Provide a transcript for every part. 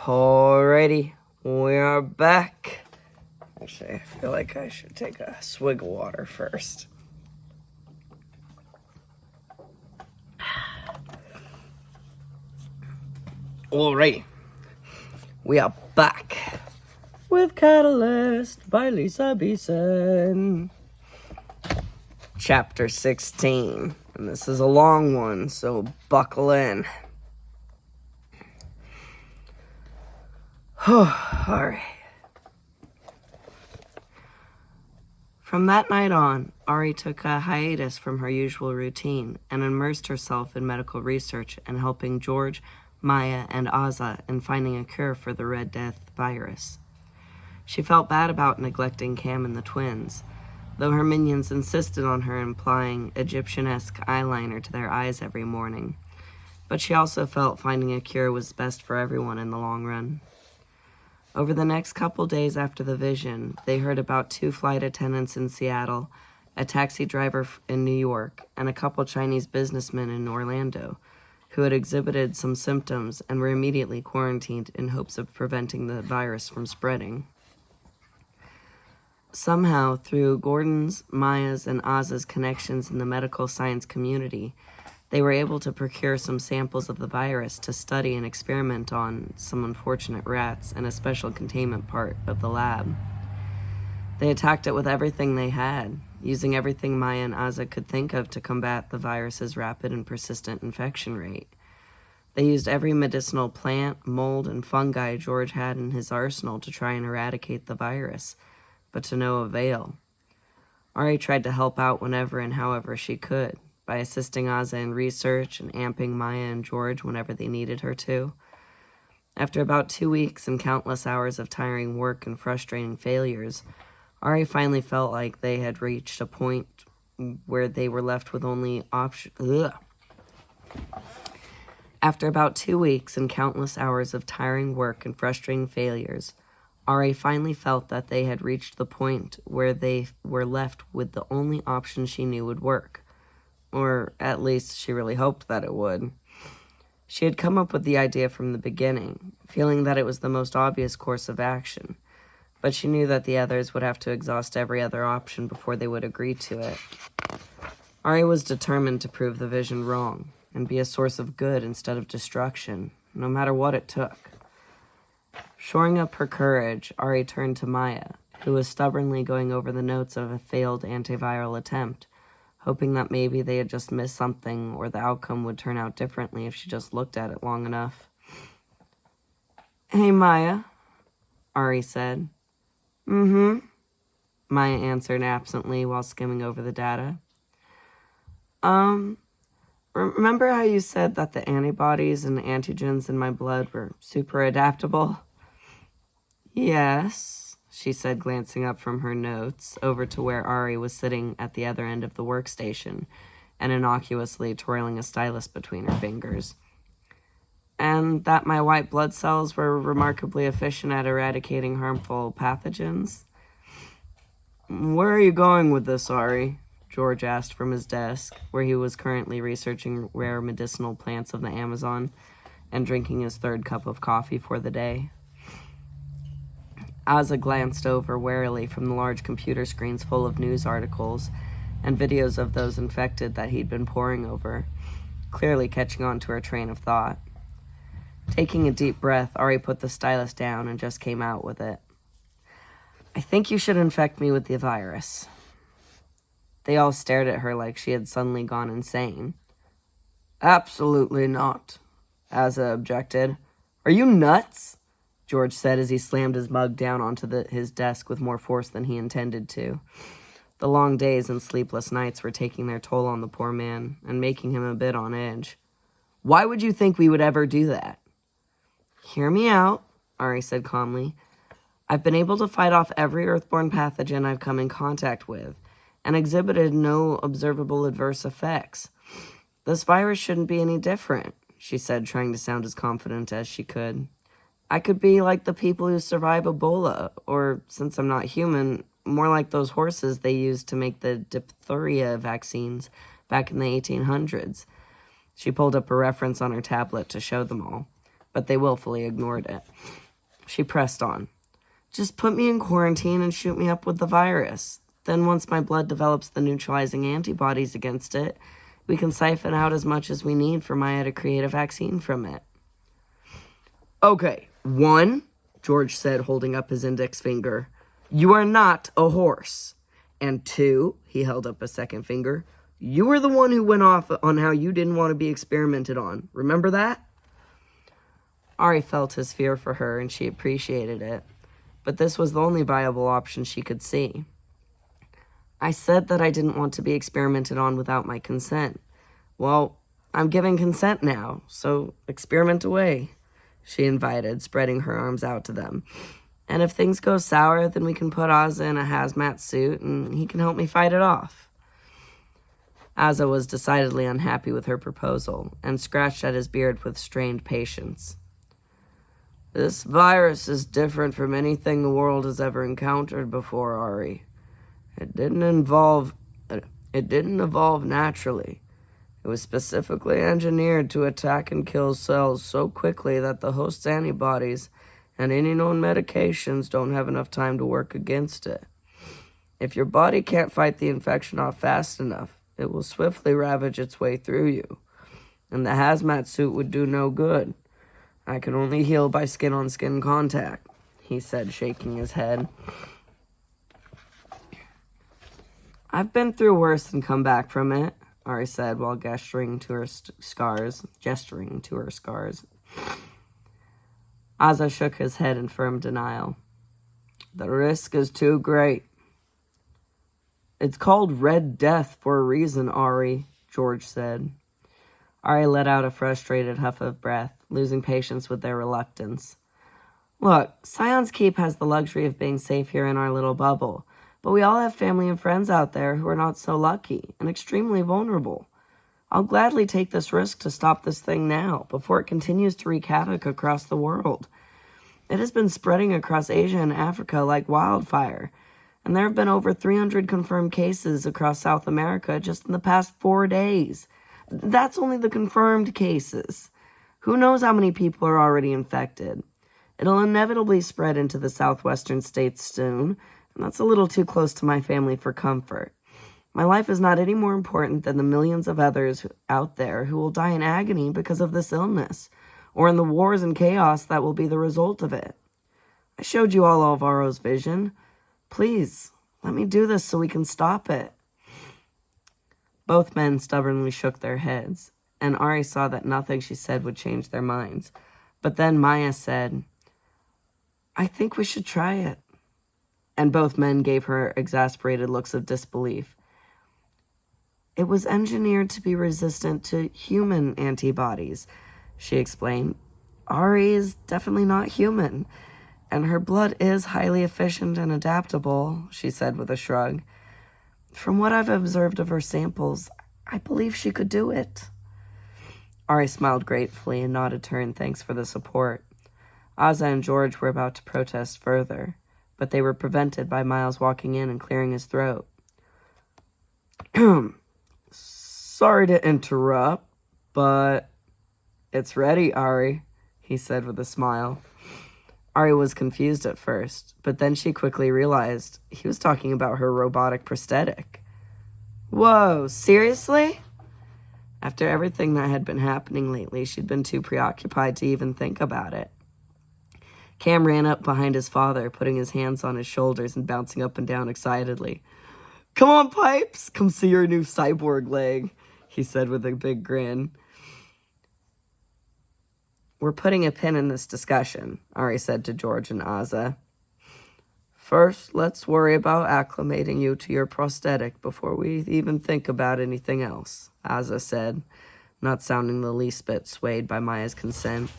Alrighty, we are back. Actually, I feel like I should take a swig of water first. Alrighty, we are back with Catalyst by Lisa Beeson. Chapter 16, and this is a long one, so buckle in. Alright. From that night on, Ari took a hiatus from her usual routine and immersed herself in medical research and helping George, Maya, and Azza in finding a cure for the Red Death virus. She felt bad about neglecting Cam and the twins, though her minions insisted on her applying Egyptian-esque eyeliner to their eyes every morning. But she also felt finding a cure was best for everyone in the long run. Over the next couple days after the vision, they heard about 2 flight attendants in Seattle, a taxi driver in New York, and a couple Chinese businessmen in Orlando, who had exhibited some symptoms and were immediately quarantined in hopes of preventing the virus from spreading. Somehow, through Gordon's, Maya's, and Azza's connections in the medical science community, they were able to procure some samples of the virus to study and experiment on some unfortunate rats in a special containment part of the lab. They attacked it with everything they had, using everything Maya and Azza could think of to combat the virus's rapid and persistent infection rate. They used every medicinal plant, mold, and fungi George had in his arsenal to try and eradicate the virus, but to no avail. Ari tried to help out whenever and however she could, by assisting Azza in research and amping Maya and George whenever they needed her to. After about 2 weeks and countless hours of tiring work and frustrating failures, Ari finally felt like they had reached a point where they were left with only After about 2 weeks and countless hours of tiring work and frustrating failures, Ari finally felt that they had reached the point where they were left with the only option she knew would work. Or at least she really hoped that it would. She had come up with the idea from the beginning, feeling that it was the most obvious course of action, but she knew that the others would have to exhaust every other option before they would agree to it. Ari was determined to prove the vision wrong, and be a source of good instead of destruction, no matter what it took. Shoring up her courage, Ari turned to Maya, who was stubbornly going over the notes of a failed antiviral attempt, hoping that maybe they had just missed something or the outcome would turn out differently if she just looked at it long enough. "Hey, Maya," Ari said. "Mm-hmm," Maya answered absently while skimming over the data. Remember how you said that the antibodies and antigens in my blood were super adaptable?" "Yes," she said, glancing up from her notes over to where Ari was sitting at the other end of the workstation and innocuously twirling a stylus between her fingers. "And that my white blood cells were remarkably efficient at eradicating harmful pathogens?" "Where are you going with this, Ari?" George asked from his desk, where he was currently researching rare medicinal plants of the Amazon and drinking his 3rd cup of coffee for the day. Azza glanced over warily from the large computer screens full of news articles and videos of those infected that he'd been poring over, clearly catching on to her train of thought. Taking a deep breath, Ari put the stylus down and just came out with it. "I think you should infect me with the virus." They all stared at her like she had suddenly gone insane. "Absolutely not," Azza objected. "Are you nuts?" George said as he slammed his mug down onto his desk with more force than he intended to. The long days and sleepless nights were taking their toll on the poor man and making him a bit on edge. "Why would you think we would ever do that?" "Hear me out," Ari said calmly. "I've been able to fight off every earthborne pathogen I've come in contact with and exhibited no observable adverse effects. This virus shouldn't be any different," she said, trying to sound as confident as she could. "I could be like the people who survive Ebola, or, since I'm not human, more like those horses they used to make the diphtheria vaccines back in the 1800s. She pulled up a reference on her tablet to show them all. but they willfully ignored it. She pressed on. Just put me in quarantine and shoot me up with the virus. Then once my blood develops the neutralizing antibodies against it, we can siphon out as much as we need for Maya to create a vaccine from it. Okay, 1, George said, holding up his index finger. You are not a horse. And 2, he held up a second finger. You were the one who went off on how you didn't want to be experimented on. Remember that? Ari felt his fear for her, and she appreciated it. But this was the only viable option she could see. I said that I didn't want to be experimented on without my consent. Well, I'm giving consent now, so experiment away, she invited, spreading her arms out to them. And if things go sour, then we can put Ozza in a hazmat suit, and he can help me fight it off. Ozza was decidedly unhappy with her proposal, and scratched at his beard with strained patience. This virus is different from anything the world has ever encountered before, Ari. It didn't evolve naturally. It was specifically engineered to attack and kill cells so quickly that the host's antibodies and any known medications don't have enough time to work against it. If your body can't fight the infection off fast enough, it will swiftly ravage its way through you, and the hazmat suit would do no good. I can only heal by skin-on-skin contact, he said, shaking his head. I've been through worse and come back from it, Ari said while gesturing to her scars. Ozza shook his head in firm denial. The risk is too great. It's called Red Death for a reason, Ari, George said. Ari let out a frustrated huff of breath, losing patience with their reluctance. Look, Scion's Keep has the luxury of being safe here in our little bubble, but we all have family and friends out there who are not so lucky and extremely vulnerable. I'll gladly take this risk to stop this thing now, before it continues to wreak havoc across the world. It has been spreading across Asia and Africa like wildfire, and there have been over 300 confirmed cases across South America just in the past 4 days. That's only the confirmed cases. Who knows how many people are already infected? It'll inevitably spread into the southwestern states soon, and that's a little too close to my family for comfort. My life is not any more important than the millions of others out there who will die in agony because of this illness, or in the wars and chaos that will be the result of it. I showed you all Alvaro's vision. Please, let me do this so we can stop it. Both men stubbornly shook their heads, and Ari saw that nothing she said would change their minds. But then Maya said, I think we should try it. And both men gave her exasperated looks of disbelief. It was engineered to be resistant to human antibodies, she explained. Ari is definitely not human, and her blood is highly efficient and adaptable, she said with a shrug. From what I've observed of her samples, I believe she could do it. Ari smiled gratefully and nodded to her in thanks for the support. Ozza and George were about to protest further, but they were prevented by Miles walking in and clearing his throat. Sorry to interrupt, but it's ready, Ari, he said with a smile. Ari was confused at first, but then she quickly realized he was talking about her robotic prosthetic. Whoa, seriously? After everything that had been happening lately, she'd been too preoccupied to even think about it. Cam ran up behind his father, putting his hands on his shoulders and bouncing up and down excitedly. Come on, Pipes, come see your new cyborg leg, he said with a big grin. We're putting a pin in this discussion, Ari said to George and Ozza. First, let's worry about acclimating you to your prosthetic before we even think about anything else, Ozza said, not sounding the least bit swayed by Maya's consent.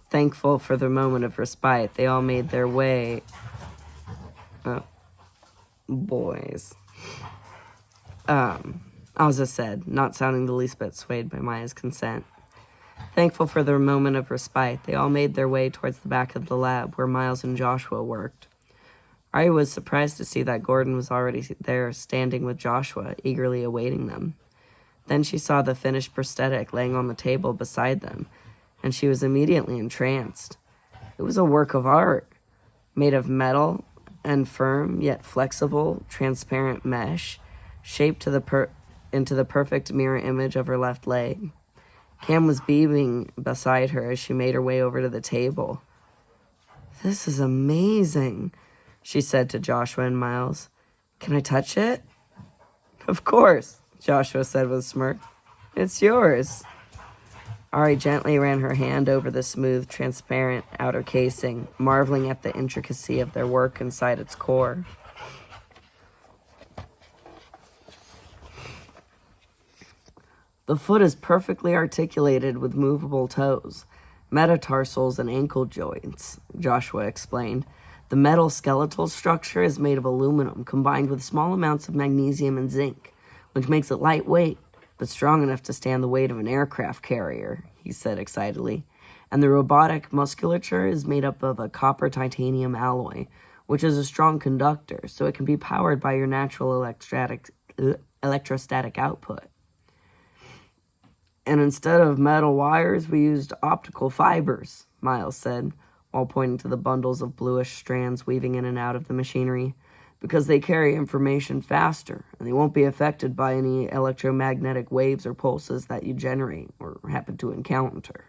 Thankful for the moment of respite, they all made their way... boys. Ozza said, not sounding the least bit swayed by Maya's consent. Thankful for their moment of respite, they all made their way towards the back of the lab where Miles and Joshua worked. Ari was surprised to see that Gordon was already there, standing with Joshua, eagerly awaiting them. Then she saw the finished prosthetic laying on the table beside them, and she was immediately entranced. It was a work of art, made of metal and firm yet flexible, transparent mesh, shaped into the perfect mirror image of her left leg. Cam was beaming beside her as she made her way over to the table. "This is amazing," she said to Joshua and Miles. "Can I touch it?" "Of course," Joshua said with a smirk. "It's yours." Ari gently ran her hand over the smooth, transparent outer casing, marveling at the intricacy of their work inside its core. "The foot is perfectly articulated with movable toes, metatarsals, and ankle joints," Joshua explained. "The metal skeletal structure is made of aluminum combined with small amounts of magnesium and zinc, which makes it lightweight, but strong enough to stand the weight of an aircraft carrier," he said excitedly. "And the robotic musculature is made up of a copper titanium alloy, which is a strong conductor, so it can be powered by your natural electrostatic output. And instead of metal wires, we used optical fibers," Miles said, while pointing to the bundles of bluish strands weaving in and out of the machinery, "because they carry information faster, and they won't be affected by any electromagnetic waves or pulses that you generate or happen to encounter.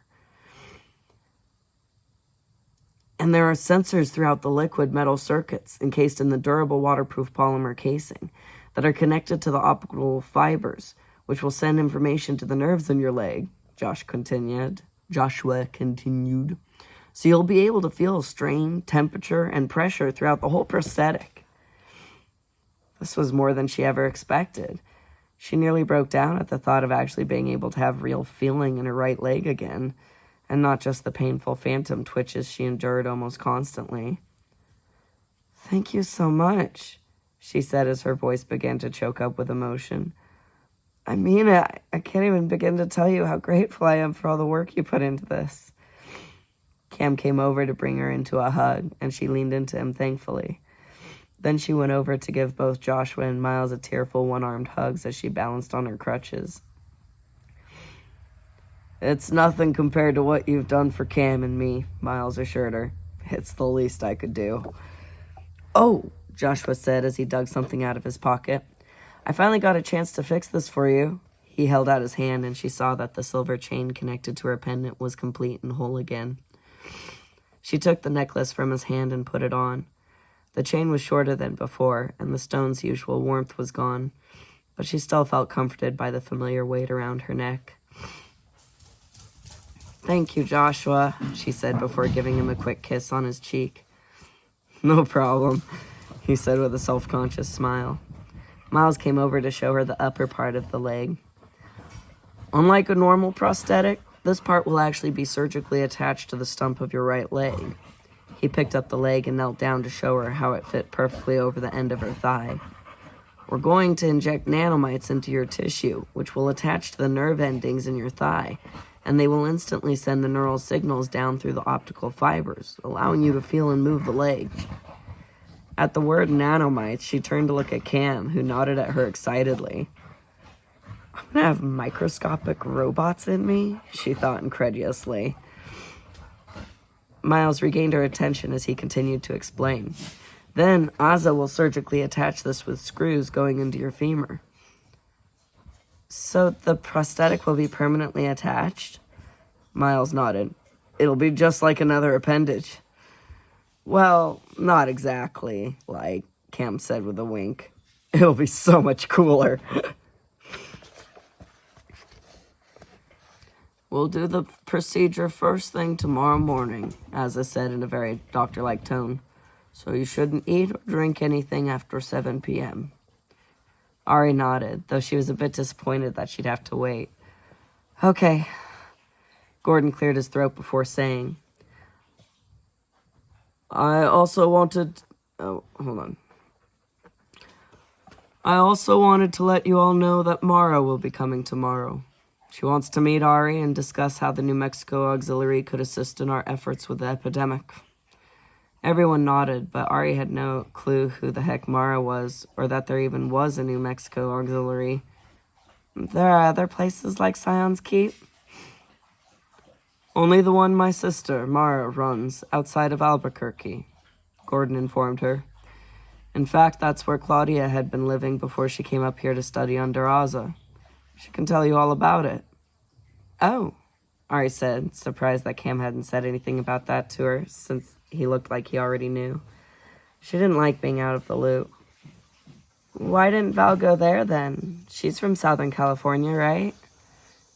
And there are sensors throughout the liquid metal circuits, encased in the durable waterproof polymer casing, that are connected to the optical fibers, which will send information to the nerves in your leg," Joshua continued. "So you'll be able to feel strain, temperature, and pressure throughout the whole prosthetic." This was more than she ever expected. She nearly broke down at the thought of actually being able to have real feeling in her right leg again, and not just the painful phantom twitches she endured almost constantly. "Thank you so much," she said as her voice began to choke up with emotion. "I mean it. I can't even begin to tell you how grateful I am for all the work you put into this." Cam came over to bring her into a hug, and she leaned into him thankfully. Then she went over to give both Joshua and Miles a tearful one-armed hugs as she balanced on her crutches. "It's nothing compared to what you've done for Cam and me," Miles assured her. "It's the least I could do." "Oh," Joshua said as he dug something out of his pocket. "I finally got a chance to fix this for you." He held out his hand, and she saw that the silver chain connected to her pendant was complete and whole again. She took the necklace from his hand and put it on. The chain was shorter than before, and the stone's usual warmth was gone, but she still felt comforted by the familiar weight around her neck. "Thank you, Joshua," she said before giving him a quick kiss on his cheek. "No problem," he said with a self-conscious smile. Miles came over to show her the upper part of the leg. "Unlike a normal prosthetic, this part will actually be surgically attached to the stump of your right leg." He picked up the leg and knelt down to show her how it fit perfectly over the end of her thigh. "We're going to inject nanomites into your tissue, which will attach to the nerve endings in your thigh, and they will instantly send the neural signals down through the optical fibers, allowing you to feel and move the leg." At the word nanomites, she turned to look at Cam, who nodded at her excitedly. "I'm gonna have microscopic robots in me?" she thought incredulously. Miles regained her attention as he continued to explain. "Then Ozza will surgically attach this with screws going into your femur." "So the prosthetic will be permanently attached?" Miles nodded. "It'll be just like another appendage." "Well, not exactly, like," Cam said with a wink. "It'll be so much cooler." "We'll do the procedure first thing tomorrow morning," Ozza said in a very doctor-like tone. "So you shouldn't eat or drink anything after 7 p.m. Ari nodded, though she was a bit disappointed that she'd have to wait. "Okay." Gordon cleared his throat before saying, I also wanted to let you all know that Mara will be coming tomorrow. She wants to meet Ari and discuss how the New Mexico Auxiliary could assist in our efforts with the epidemic." Everyone nodded, but Ari had no clue who the heck Mara was, or that there even was a New Mexico auxiliary. There are other places like Scion's Keep? Only the one my sister, Mara, runs, outside of Albuquerque, Gordon informed her. In fact, that's where Claudia had been living before she came up here to study under Aza. She can tell you all about it. Oh, Ari said, surprised that Cam hadn't said anything about that to her, since he looked like he already knew. She didn't like being out of the loop. Why didn't Val go there, then? She's from Southern California, right?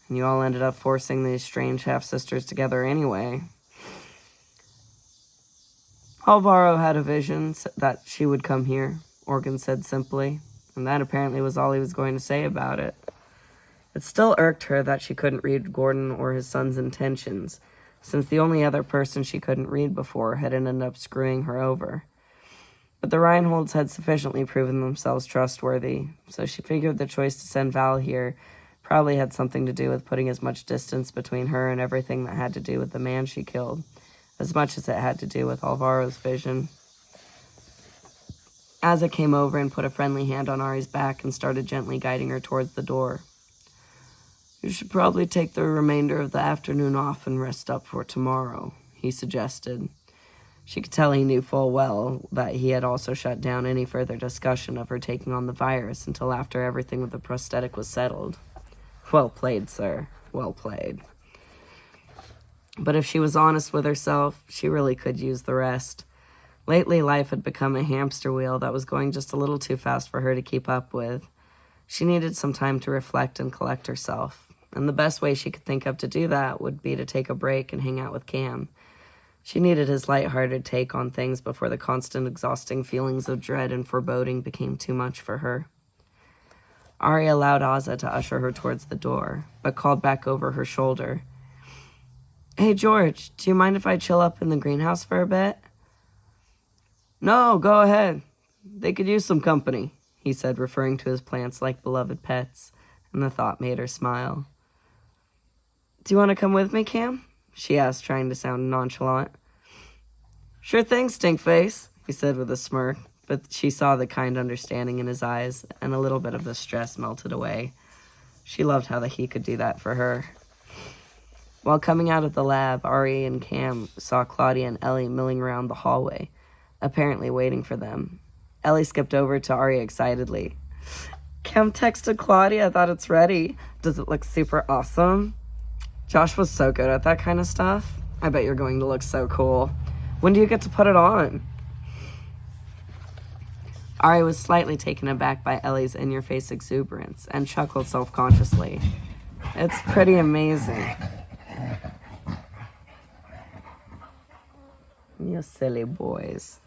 And you all ended up forcing these strange half-sisters together anyway. Alvaro had a vision that she would come here, Organ said simply, and that apparently was all he was going to say about it. It still irked her that she couldn't read Gordon or his son's intentions, since the only other person she couldn't read before had ended up screwing her over. But the Reinholds had sufficiently proven themselves trustworthy, so she figured the choice to send Val here probably had something to do with putting as much distance between her and everything that had to do with the man she killed, as much as it had to do with Alvaro's vision. Aza came over and put a friendly hand on Ari's back and started gently guiding her towards the door. You should probably take the remainder of the afternoon off and rest up for tomorrow, he suggested. She could tell he knew full well that he had also shut down any further discussion of her taking on the virus until after everything with the prosthetic was settled. Well played, sir. Well played. But if she was honest with herself, she really could use the rest. Lately, life had become a hamster wheel that was going just a little too fast for her to keep up with. She needed some time to reflect and collect herself, and the best way she could think of to do that would be to take a break and hang out with Cam. She needed his light-hearted take on things before the constant, exhausting feelings of dread and foreboding became too much for her. Ari allowed Aza to usher her towards the door, but called back over her shoulder. Hey, George, do you mind if I chill up in the greenhouse for a bit? No, go ahead. They could use some company, he said, referring to his plants like beloved pets, and the thought made her smile. Do you want to come with me, Cam? She asked, trying to sound nonchalant. Sure thing, Stinkface, he said with a smirk, but she saw the kind understanding in his eyes, and a little bit of the stress melted away. She loved how he could do that for her. While coming out of the lab, Ari and Cam saw Claudia and Ellie milling around the hallway, apparently waiting for them. Ellie skipped over to Ari excitedly. Cam texted Claudia that it's ready. Does it look super awesome? Josh was so good at that kind of stuff. I bet you're going to look so cool. When do you get to put it on? Ari was slightly taken aback by Ellie's in-your-face exuberance and chuckled self-consciously. It's pretty amazing. You silly boys.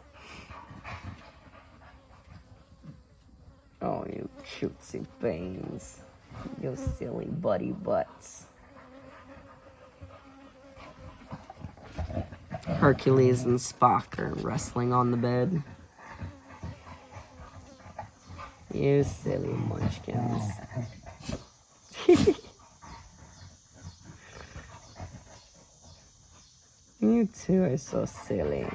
Oh, you cutesy things. You silly buddy butts. Hercules and Spock are wrestling on the bed. You silly munchkins. You two are so silly.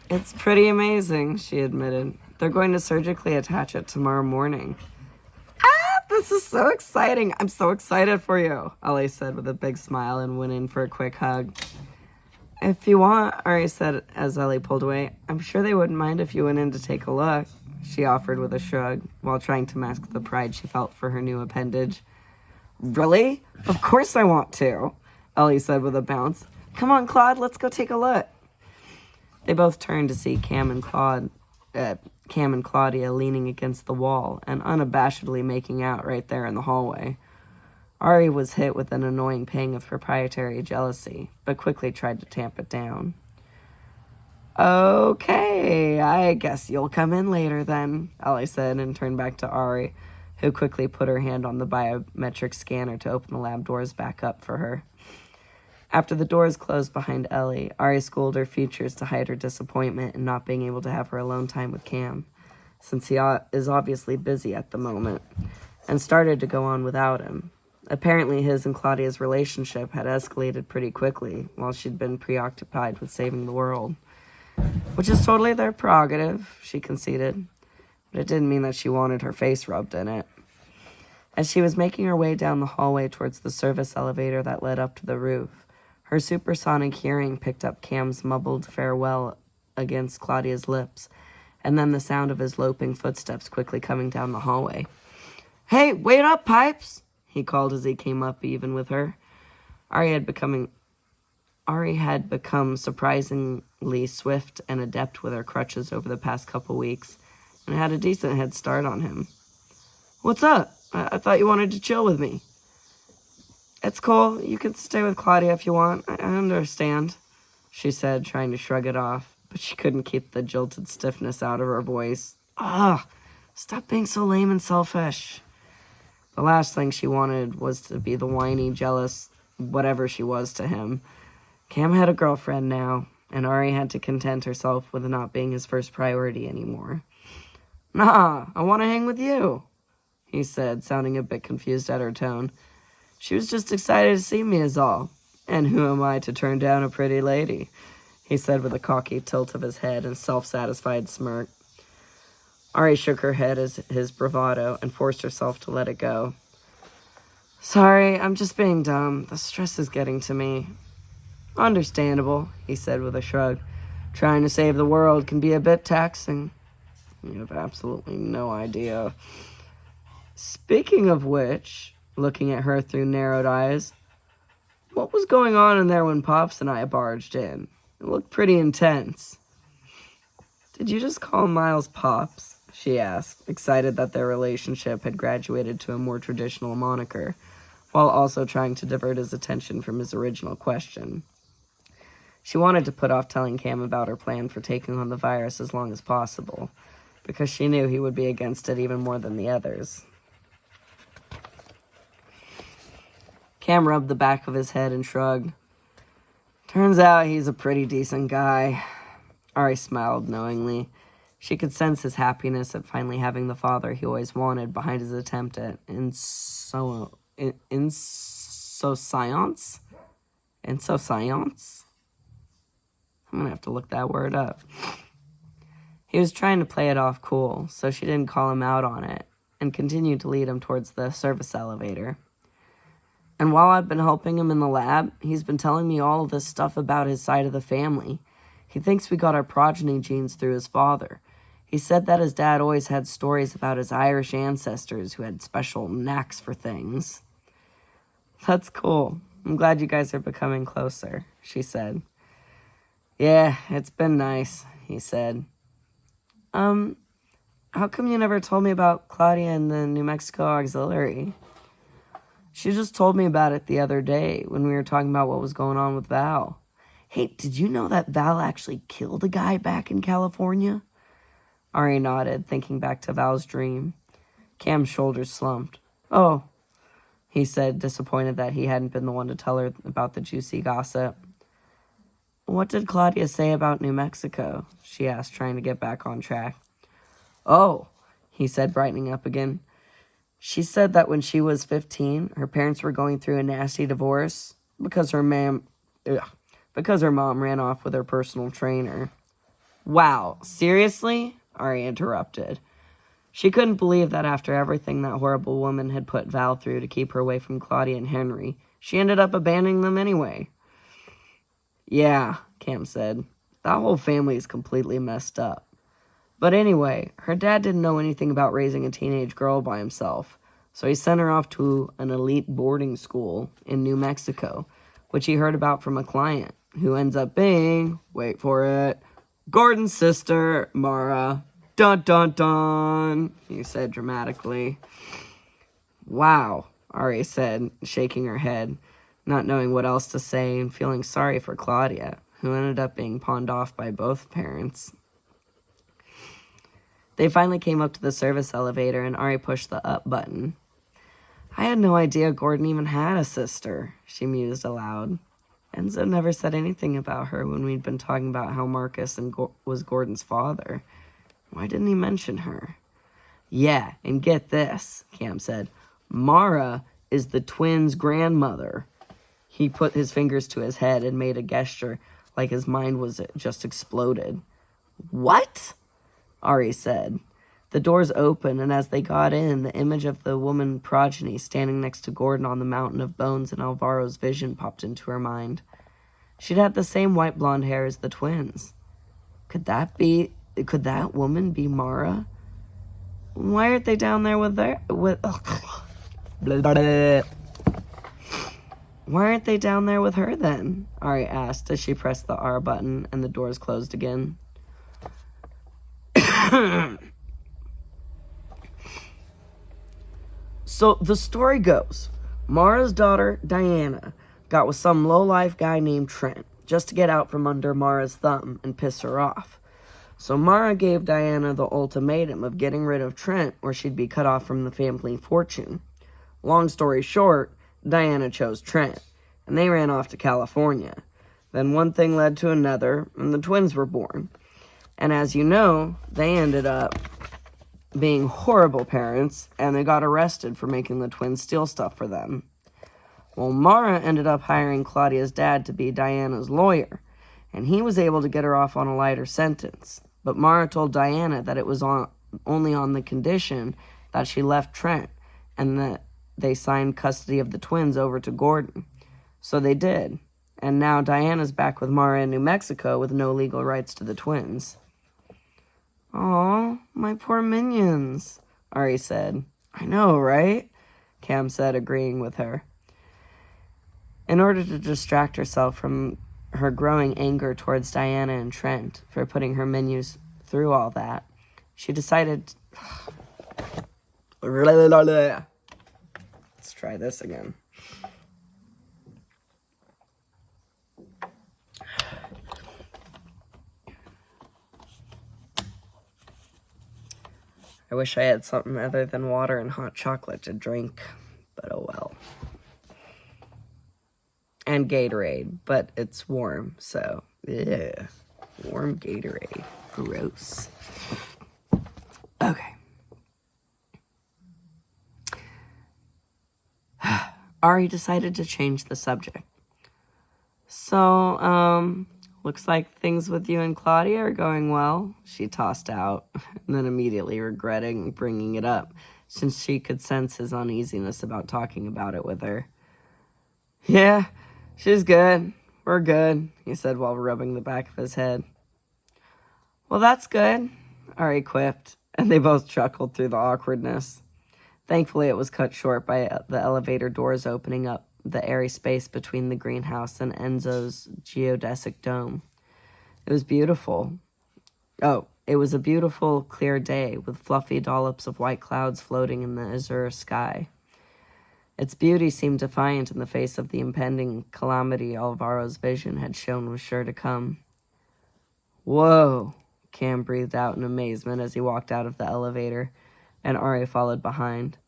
It's pretty amazing, she admitted. They're going to surgically attach it tomorrow morning. This is so exciting. I'm so excited for you, Ellie said with a big smile and went in for a quick hug. If you want, Ari said as Ellie pulled away, I'm sure they wouldn't mind if you went in to take a look, she offered with a shrug, while trying to mask the pride she felt for her new appendage. Really? Of course I want to, Ellie said with a bounce. Come on, Claude, let's go take a look. They both turned to see Cam and Claudia leaning against the wall and unabashedly making out right there in the hallway. Ari was hit with an annoying pang of proprietary jealousy, but quickly tried to tamp it down. Okay, I guess you'll come in later then, Ellie said, and turned back to Ari, who quickly put her hand on the biometric scanner to open the lab doors back up for her. After the doors closed behind Ellie, Ari schooled her features to hide her disappointment in not being able to have her alone time with Cam, since he is obviously busy at the moment, and started to go on without him. Apparently, his and Claudia's relationship had escalated pretty quickly while she'd been preoccupied with saving the world. Which is totally their prerogative, she conceded, but it didn't mean that she wanted her face rubbed in it. As she was making her way down the hallway towards the service elevator that led up to the roof, her supersonic hearing picked up Cam's mumbled farewell against Claudia's lips, and then the sound of his loping footsteps quickly coming down the hallway. "Hey, wait up, Pipes!" he called as he came up even with her. Ari had become surprisingly swift and adept with her crutches over the past couple weeks, and had a decent head start on him. "What's up? I thought you wanted to chill with me." "It's cool. You can stay with Claudia if you want. I understand," she said, trying to shrug it off, but she couldn't keep the jilted stiffness out of her voice. Stop being so lame and selfish." The last thing she wanted was to be the whiny, jealous, whatever she was to him. Cam had a girlfriend now, and Ari had to content herself with not being his first priority anymore. "Nah, I want to hang with you," he said, sounding a bit confused at her tone. "She was just excited to see me is all. And who am I to turn down a pretty lady?" he said with a cocky tilt of his head and self-satisfied smirk. Ari shook her head as his bravado and forced herself to let it go. "Sorry, I'm just being dumb. The stress is getting to me." "Understandable," he said with a shrug. "Trying to save the world can be a bit taxing." "You have absolutely no idea." "Speaking of which," looking at her through narrowed eyes, "what was going on in there when Pops and I barged in? It looked pretty intense." "Did you just call Miles Pops?" she asked, excited that their relationship had graduated to a more traditional moniker, while also trying to divert his attention from his original question. She wanted to put off telling Cam about her plan for taking on the virus as long as possible, because she knew he would be against it even more than the others. Cam rubbed the back of his head and shrugged. "Turns out he's a pretty decent guy." Ari smiled knowingly. She could sense his happiness at finally having the father he always wanted behind his attempt at insouciance. I'm gonna have to look that word up. He was trying to play it off cool, so she didn't call him out on it, and continued to lead him towards the service elevator. "And while I've been helping him in the lab, he's been telling me all of this stuff about his side of the family. He thinks we got our progeny genes through his father. He said that his dad always had stories about his Irish ancestors who had special knacks for things." "That's cool. I'm glad you guys are becoming closer," she said. "Yeah, it's been nice," he said. How come you never told me about Claudia and the New Mexico Auxiliary?" "She just told me about it the other day when we were talking about what was going on with Val." "Hey, did you know that Val actually killed a guy back in California?" Ari nodded, thinking back to Val's dream. Cam's shoulders slumped. "Oh," he said, disappointed that he hadn't been the one to tell her about the juicy gossip. "What did Claudia say about New Mexico?" she asked, trying to get back on track. "Oh," he said, brightening up again. "She said that when she was 15, her parents were going through a nasty divorce because her mom ran off with her personal trainer." "Wow, seriously?" Ari interrupted. She couldn't believe that after everything that horrible woman had put Val through to keep her away from Claudia and Henry, she ended up abandoning them anyway. "Yeah," Cam said. "That whole family is completely messed up. But anyway, her dad didn't know anything about raising a teenage girl by himself, so he sent her off to an elite boarding school in New Mexico, which he heard about from a client, who ends up being, wait for it, Gordon's sister, Mara. Dun dun dun, he said dramatically. "Wow," Ari said, shaking her head, not knowing what else to say and feeling sorry for Claudia, who ended up being pawned off by both parents. They finally came up to the service elevator, and Ari pushed the up button. "I had no idea Gordon even had a sister," she mused aloud. Enzo never said anything about her when we'd been talking about how Marcus was Gordon's father. Why didn't he mention her? Yeah, and get this, Cam said. Mara is the twins' grandmother. He put his fingers to his head and made a gesture like his mind was just exploded. What? Ari said. The doors opened, and as they got in, the image of the woman progeny standing next to Gordon on the mountain of bones in Alvaro's vision popped into her mind. She'd had the same white blonde hair as the twins. Could that woman be Mara? Why aren't they down there with their... Why aren't they down there with her then? Ari asked as she pressed the R button and the doors closed again. So the story goes, Mara's daughter, Diana, got with some low-life guy named Trent just to get out from under Mara's thumb and piss her off. So Mara gave Diana the ultimatum of getting rid of Trent or she'd be cut off from the family fortune. Long story short, Diana chose Trent, and they ran off to California. Then one thing led to another, and the twins were born. And as you know, they ended up being horrible parents, and they got arrested for making the twins steal stuff for them. Well, Mara ended up hiring Claudia's dad to be Diana's lawyer, and he was able to get her off on a lighter sentence. But Mara told Diana that it was only on the condition that she left Trent, and that they signed custody of the twins over to Gordon. So they did, and now Diana's back with Mara in New Mexico with no legal rights to the twins. Aw, my poor minions, Ari said. I know, right? Cam said, agreeing with her. In order to distract herself from her growing anger towards Diana and Trent for putting her minions through all that, she decided... Let's try this again. I wish I had something other than water and hot chocolate to drink, but oh well. And Gatorade, but it's warm, so yeah. Warm Gatorade. Gross. Okay. Ari decided to change the subject. So, looks like things with you and Claudia are going well, she tossed out, and then immediately regretting bringing it up, since she could sense his uneasiness about talking about it with her. Yeah, she's good. We're good, he said while rubbing the back of his head. Well, that's good, Ari quipped, and they both chuckled through the awkwardness. Thankfully, it was cut short by the elevator doors opening up the airy space between the greenhouse and Enzo's geodesic dome. It was beautiful. Oh, it was a beautiful, clear day with fluffy dollops of white clouds floating in the azure sky. Its beauty seemed defiant in the face of the impending calamity Alvaro's vision had shown was sure to come. Whoa, Cam breathed out in amazement as he walked out of the elevator, and Ari followed behind.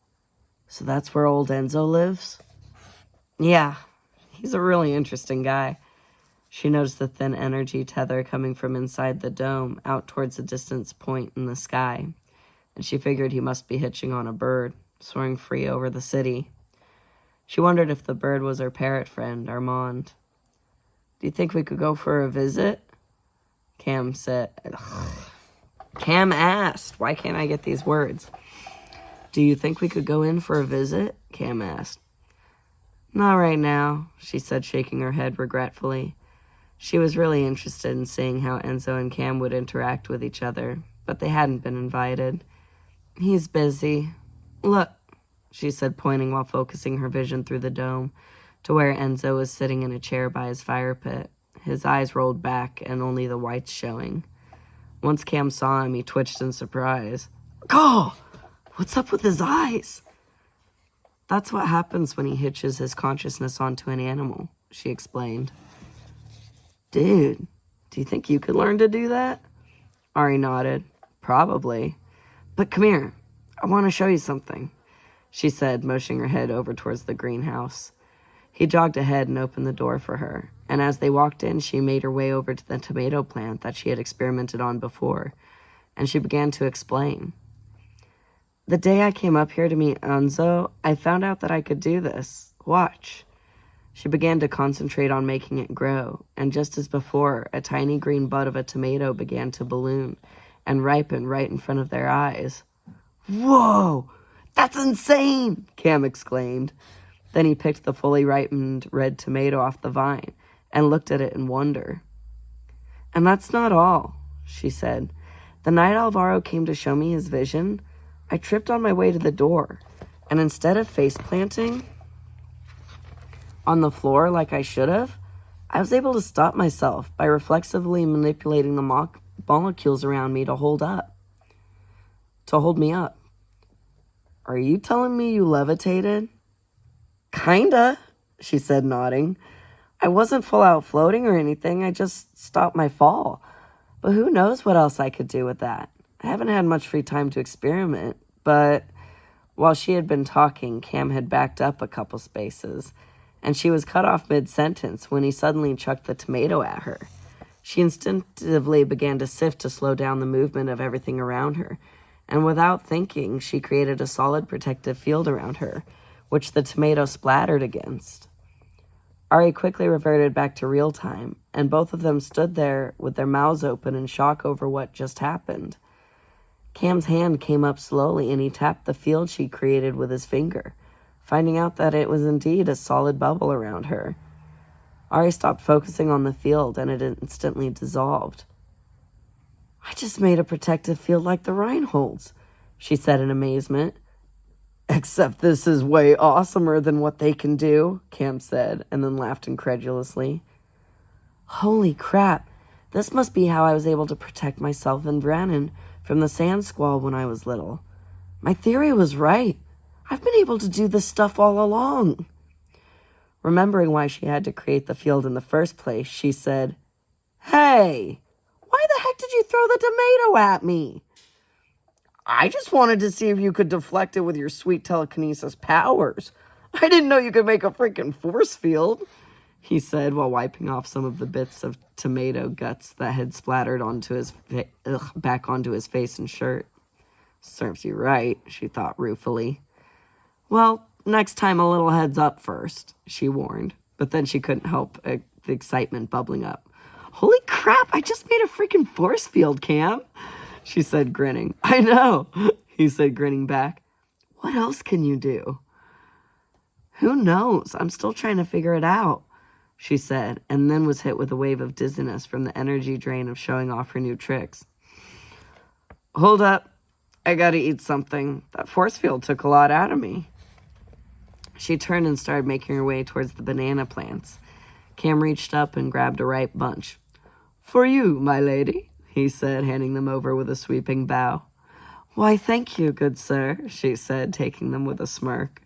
So that's where old Enzo lives? Yeah, he's a really interesting guy. She noticed the thin energy tether coming from inside the dome out towards a distant point in the sky, and she figured he must be hitching on a bird, soaring free over the city. She wondered if the bird was her parrot friend, Armand. Do you think we could go for a visit? Cam said. Cam asked. Why can't I get these words? Do you think we could go in for a visit? Cam asked. Not right now, she said, shaking her head regretfully. She was really interested in seeing how Enzo and Cam would interact with each other, but they hadn't been invited. He's busy. Look, she said, pointing while focusing her vision through the dome to where Enzo was sitting in a chair by his fire pit, his eyes rolled back and only the whites showing. Once Cam saw him, he twitched in surprise. Oh, what's up with his eyes? That's what happens when he hitches his consciousness onto an animal, she explained. Dude, do you think you could learn to do that? Ari nodded. Probably. But come here. I want to show you something, she said, motioning her head over towards the greenhouse. He jogged ahead and opened the door for her, and as they walked in, she made her way over to the tomato plant that she had experimented on before, and she began to explain. The day I came up here to meet Anzo, I found out that I could do this. Watch. She began to concentrate on making it grow, and just as before, a tiny green bud of a tomato began to balloon and ripen right in front of their eyes. Whoa! That's insane! Cam exclaimed. Then he picked the fully ripened red tomato off the vine and looked at it in wonder. And that's not all, she said. The night Alvaro came to show me his vision, I tripped on my way to the door, and instead of face planting on the floor like I should have, I was able to stop myself by reflexively manipulating the molecules around me to hold me up. Are you telling me you levitated? Kinda, she said, nodding. I wasn't full out floating or anything. I just stopped my fall. But who knows what else I could do with that? I haven't had much free time to experiment. But while she had been talking, Cam had backed up a couple spaces, and she was cut off mid-sentence when he suddenly chucked the tomato at her. She instinctively began to sift to slow down the movement of everything around her, and without thinking, she created a solid protective field around her, which the tomato splattered against. Ari quickly reverted back to real time, and both of them stood there with their mouths open in shock over what just happened. Cam's hand came up slowly, and he tapped the field she created with his finger, finding out that it was indeed a solid bubble around her. Ari stopped focusing on the field, and it instantly dissolved. I just made a protective field like the Reinholds, she said in amazement. Except this is way awesomer than what they can do, Cam said, and then laughed incredulously. Holy crap, this must be how I was able to protect myself and Brannon from the sand squall when I was little. My theory was right. I've been able to do this stuff all along. Remembering why she had to create the field in the first place, she said, Hey, why the heck did you throw the tomato at me? I just wanted to see if you could deflect it with your sweet telekinesis powers. I didn't know you could make a freaking force field, he said while wiping off some of the bits of tomato guts that had splattered back onto his face and shirt. Serves you right, she thought ruefully. Well, next time a little heads up first, she warned, but then she couldn't help the excitement bubbling up. Holy crap, I just made a freaking force field, Cam, she said, grinning. I know, he said, grinning back. What else can you do? Who knows? I'm still trying to figure it out, she said, and then was hit with a wave of dizziness from the energy drain of showing off her new tricks. Hold up. I gotta eat something. That force field took a lot out of me. She turned and started making her way towards the banana plants. Cam reached up and grabbed a ripe bunch. For you, my lady, he said, handing them over with a sweeping bow. Why, thank you, good sir, she said, taking them with a smirk.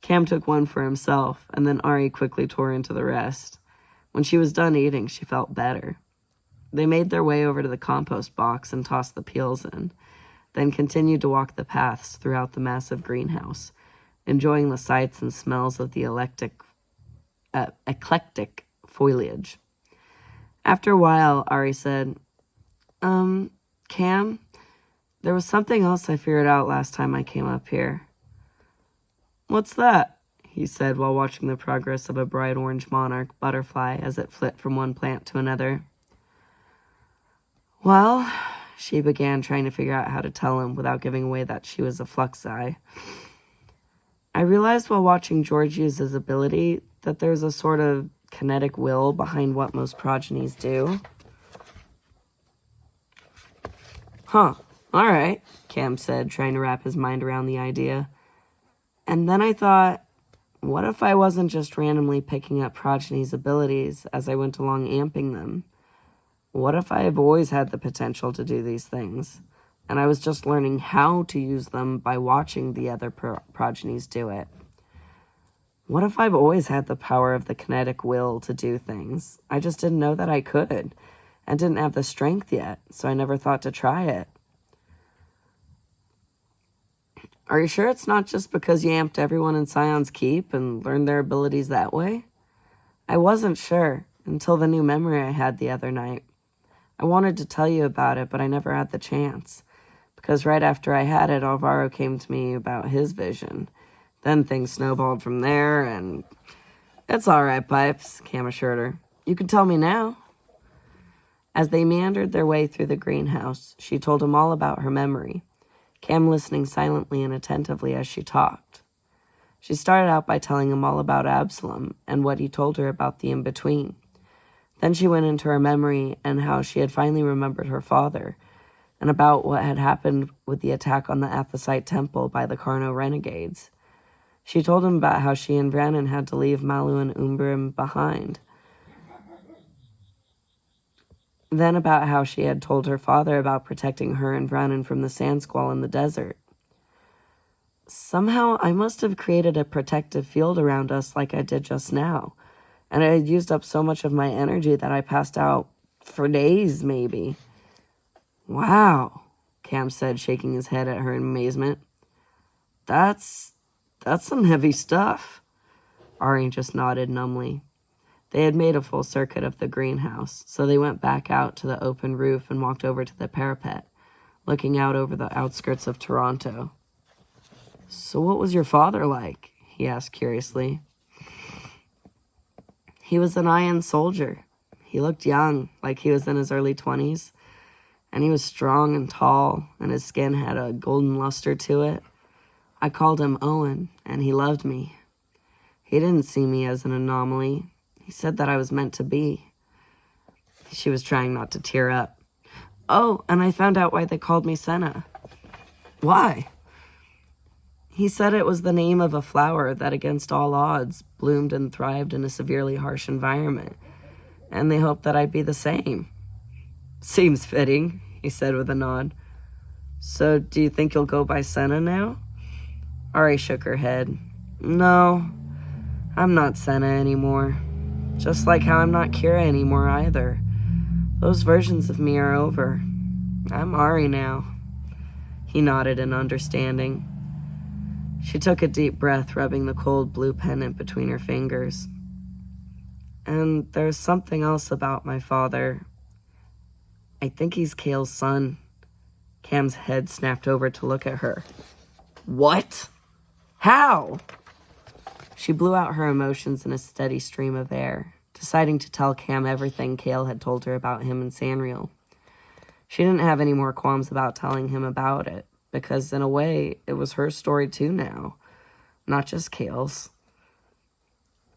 Cam took one for himself, and then Ari quickly tore into the rest. When she was done eating, she felt better. They made their way over to the compost box and tossed the peels in, then continued to walk the paths throughout the massive greenhouse, enjoying the sights and smells of the eclectic foliage. After a while, Ari said, Cam, there was something else I figured out last time I came up here. What's that? He said while watching the progress of a bright orange monarch butterfly as it flit from one plant to another. Well, she began, trying to figure out how to tell him without giving away that she was a fluxi. I realized while watching George use his ability that there's a sort of kinetic will behind what most progenies do. Huh, all right, Cam said, trying to wrap his mind around the idea. And then I thought, what if I wasn't just randomly picking up progeny's abilities as I went along amping them? What if I have always had the potential to do these things, and I was just learning how to use them by watching the other progenies do it? What if I've always had the power of the kinetic will to do things? I just didn't know that I could, and didn't have the strength yet, so I never thought to try it. Are you sure it's not just because you amped everyone in Scion's Keep and learned their abilities that way? I wasn't sure until the new memory I had the other night. I wanted to tell you about it, but I never had the chance. Because right after I had it, Alvaro came to me about his vision. Then things snowballed from there, and... It's all right, Pipes, Cam assured her. You can tell me now. As they meandered their way through the greenhouse, she told him all about her memory, Cam listening silently and attentively as she talked. She started out by telling him all about Absalom and what he told her about the in-between. Then she went into her memory and how she had finally remembered her father, and about what had happened with the attack on the Athosite temple by the Carno renegades. She told him about how she and Brannon had to leave Malu and Umbrim behind. Then about how she had told her father about protecting her and Brannon from the sand squall in the desert. Somehow I must have created a protective field around us like I did just now, and I had used up so much of my energy that I passed out for days, maybe. Wow, Cam said, shaking his head at her in amazement. That's some heavy stuff. Ari just nodded numbly. They had made a full circuit of the greenhouse, so they went back out to the open roof and walked over to the parapet, looking out over the outskirts of Toronto. So what was your father like? He asked curiously. He was an Iron soldier. He looked young, like he was in his early 20s, and he was strong and tall, and his skin had a golden luster to it. I called him Owen, and he loved me. He didn't see me as an anomaly. He said that I was meant to be. She was trying not to tear up. Oh, and I found out why they called me Senna. Why? He said it was the name of a flower that, against all odds, bloomed and thrived in a severely harsh environment, and they hoped that I'd be the same. Seems fitting, he said with a nod. So, do you think you'll go by Senna now? Ari shook her head. No, I'm not Senna anymore. Just like how I'm not Kira anymore either. Those versions of me are over. I'm Ari now. He nodded in understanding. She took a deep breath, rubbing the cold blue pendant between her fingers. And there's something else about my father. I think he's Kale's son. Cam's head snapped over to look at her. What? How? She blew out her emotions in a steady stream of air, deciding to tell Cam everything Kale had told her about him and Sanriel. She didn't have any more qualms about telling him about it, because in a way, it was her story too now, not just Kale's.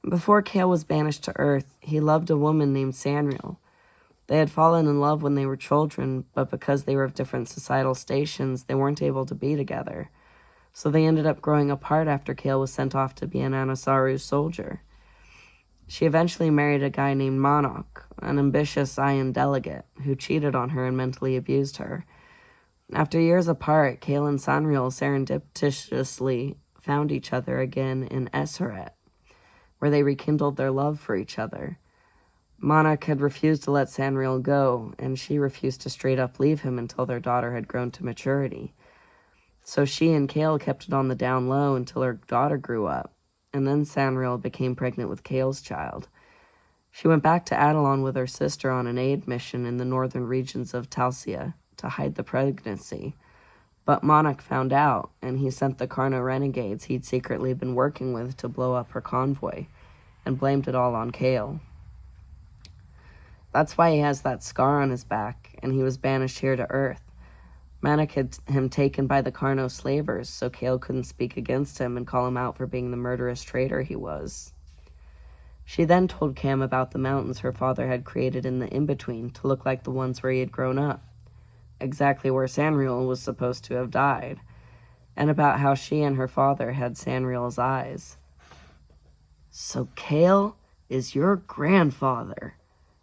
Before Kale was banished to Earth, he loved a woman named Sanriel. They had fallen in love when they were children, but because they were of different societal stations, they weren't able to be together. So they ended up growing apart after Kale was sent off to be an Anasaru soldier. She eventually married a guy named Monarch, an ambitious Iron delegate, who cheated on her and mentally abused her. After years apart, Kale and Sanriel serendipitously found each other again in Esseret, where they rekindled their love for each other. Monarch had refused to let Sanriel go, and she refused to straight up leave him until their daughter had grown to maturity. So she and Kale kept it on the down low until her daughter grew up, and then Sanriel became pregnant with Kale's child. She went back to Adelon with her sister on an aid mission in the northern regions of Talsia to hide the pregnancy. But Monarch found out, and he sent the Carno renegades he'd secretly been working with to blow up her convoy, and blamed it all on Kale. That's why he has that scar on his back, and he was banished here to Earth. Monarch had him taken by the Carno slavers, so Kale couldn't speak against him and call him out for being the murderous traitor he was. She then told Cam about the mountains her father had created in the in-between to look like the ones where he had grown up, exactly where Sanriel was supposed to have died, and about how she and her father had Sanriel's eyes. So Kale is your grandfather,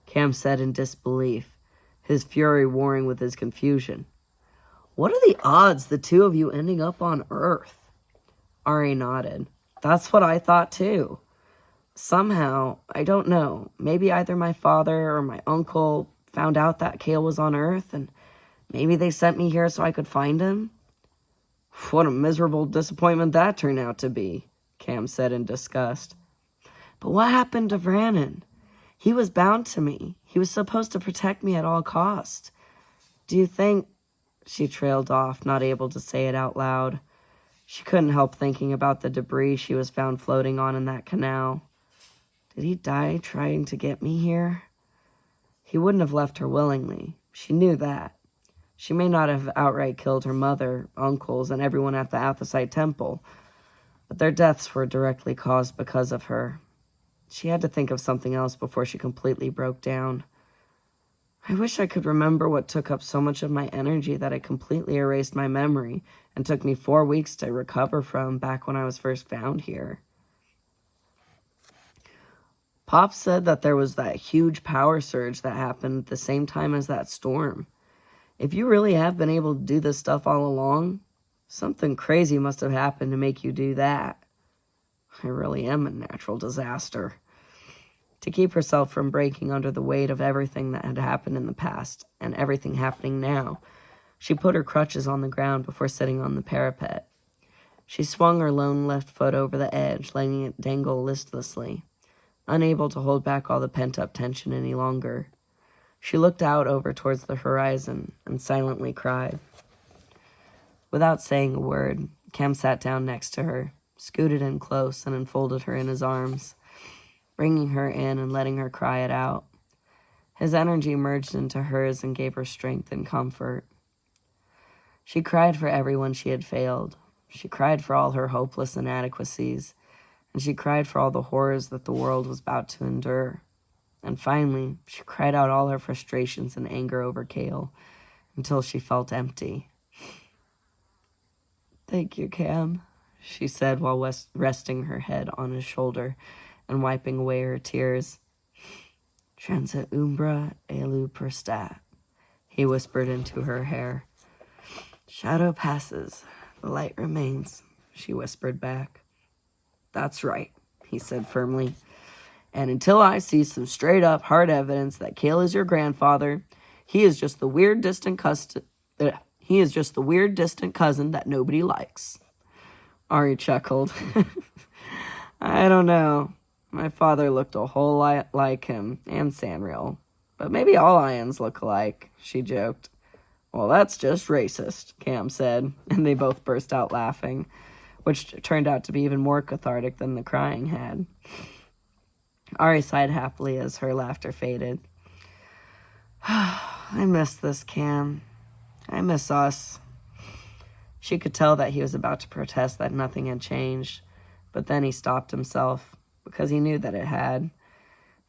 Cam said in disbelief, his fury warring with his confusion. What are the odds the two of you ending up on Earth? Ari nodded. That's what I thought too. Somehow, I don't know, maybe either my father or my uncle found out that Kale was on Earth, and maybe they sent me here so I could find him. What a miserable disappointment that turned out to be, Cam said in disgust. But what happened to Vernon? He was bound to me. He was supposed to protect me at all costs. Do you think... She trailed off, not able to say it out loud. She couldn't help thinking about the debris she was found floating on in that canal. Did he die trying to get me here? He wouldn't have left her willingly. She knew that. She may not have outright killed her mother, uncles, and everyone at the Athosite temple, but their deaths were directly caused because of her. She had to think of something else before she completely broke down. I wish I could remember what took up so much of my energy that it completely erased my memory and took me 4 weeks to recover from back when I was first found here. Pop said that there was that huge power surge that happened at the same time as that storm. If you really have been able to do this stuff all along, something crazy must have happened to make you do that. I really am a natural disaster. To keep herself from breaking under the weight of everything that had happened in the past and everything happening now, she put her crutches on the ground before sitting on the parapet. She swung her lone left foot over the edge, letting it dangle listlessly, unable to hold back all the pent-up tension any longer. She looked out over towards the horizon and silently cried. Without saying a word, Cam sat down next to her, scooted in close, and enfolded her in his arms, bringing her in and letting her cry it out. His energy merged into hers and gave her strength and comfort. She cried for everyone she had failed. She cried for all her hopeless inadequacies, and she cried for all the horrors that the world was about to endure. And finally, she cried out all her frustrations and anger over Cale, until she felt empty. "Thank you, Cam," she said while resting her head on his shoulder and wiping away her tears. "Transit umbra elu per stat," he whispered into her hair. "Shadow passes, the light remains," she whispered back. "That's right," he said firmly. "And until I see some straight-up hard evidence that Cale is your grandfather, he is just the weird distant cousin that nobody likes." Ari chuckled. "I don't know. My father looked a whole lot like him, and Sanriel. But maybe all Ions look alike," she joked. "Well, that's just racist," Cam said, and they both burst out laughing, which turned out to be even more cathartic than the crying had. Ari sighed happily as her laughter faded. "I miss this, Cam. I miss us." She could tell that he was about to protest that nothing had changed, but then he stopped himself, because he knew that it had.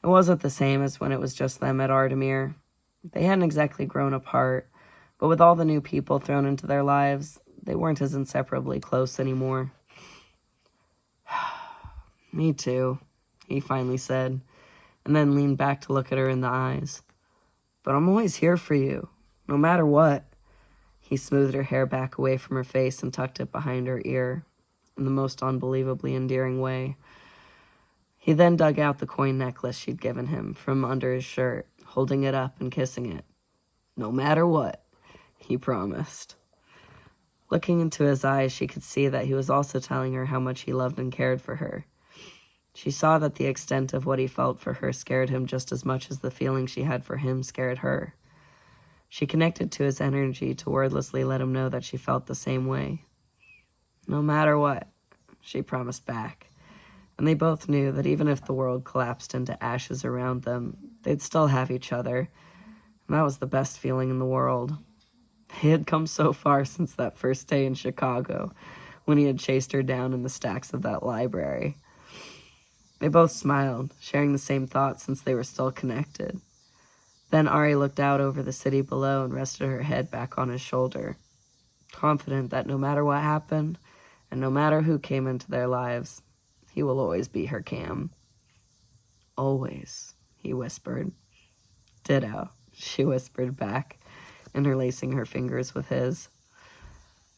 It wasn't the same as when it was just them at Ardamir. They hadn't exactly grown apart, but with all the new people thrown into their lives, they weren't as inseparably close anymore. "Me too," he finally said, and then leaned back to look at her in the eyes. "But I'm always here for you, no matter what." He smoothed her hair back away from her face and tucked it behind her ear in the most unbelievably endearing way. He then dug out the coin necklace she'd given him from under his shirt, holding it up and kissing it. "No matter what," he promised. Looking into his eyes, she could see that he was also telling her how much he loved and cared for her. She saw that the extent of what he felt for her scared him just as much as the feeling she had for him scared her. She connected to his energy to wordlessly let him know that she felt the same way. "No matter what," she promised back. And they both knew that even if the world collapsed into ashes around them, they'd still have each other. And that was the best feeling in the world. They had come so far since that first day in Chicago, when he had chased her down in the stacks of that library. They both smiled, sharing the same thoughts since they were still connected. Then Ari looked out over the city below and rested her head back on his shoulder, confident that no matter what happened, and no matter who came into their lives, he will always be her Cam. "Always," he whispered. "Ditto," she whispered back, interlacing her fingers with his.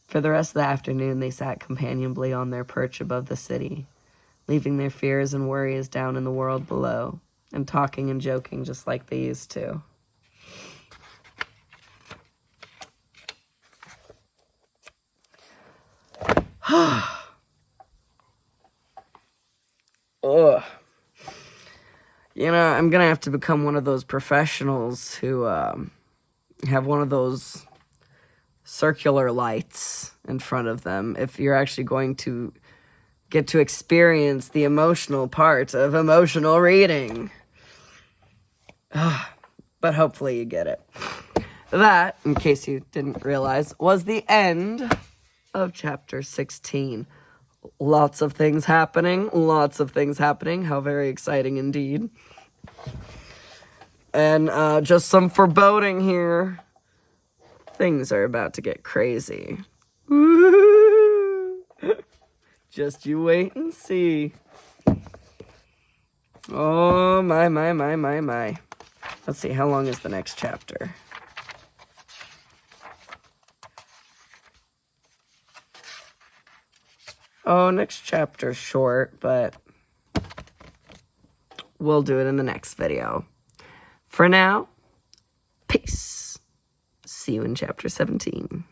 For the rest of the afternoon, they sat companionably on their perch above the city, leaving their fears and worries down in the world below, and talking and joking just like they used to. Ugh. You know, I'm gonna have to become one of those professionals who have one of those circular lights in front of them if you're actually going to get to experience the emotional part of emotional reading. But hopefully you get it. That, in case you didn't realize, was the end of chapter 16. Lots of things happening. How very exciting indeed. And just some foreboding here. Things are about to get crazy. Just you wait and see. Oh, my. Let's see, how long is the next chapter? Oh, next chapter's short, but we'll do it in the next video. For now, peace. See you in chapter 17.